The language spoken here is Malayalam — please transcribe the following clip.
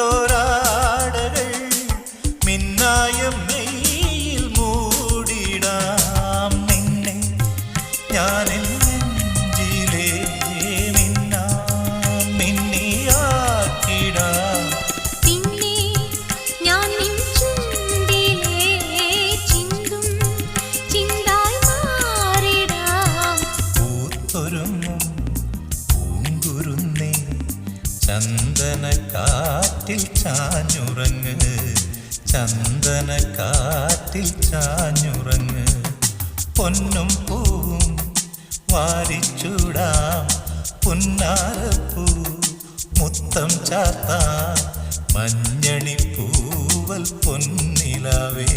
കസവിട്ടോരാടകൾ മിന്നായം മെയ്യിൽ മൂടിടാം നിന്നെ ഞാൻ നെഞ്ചിലേ മിന്നാം മിന്നിയാക്കിടാം പിന്നെ ഞാൻ നിൻ ചുണ്ടിലേ ചിന്തും ചിന്തായി മാറിടാം പൂത്തൊരുങ്ങും പൂങ്കുരുന്നേ ചന്ദനക്കാറ്റിൽ ചാഞ്ഞുറങ്ങ് ചന്ദനക്കാറ്റിൽ ചാഞ്ഞുറങ്ങ് പൊന്നും പൂവും വാരിച്ചൂടാം പുന്നാരപ്പൂ മുത്തം ചാത്താം മഞ്ഞണി പൂവൽ പൊന്നിലാവേ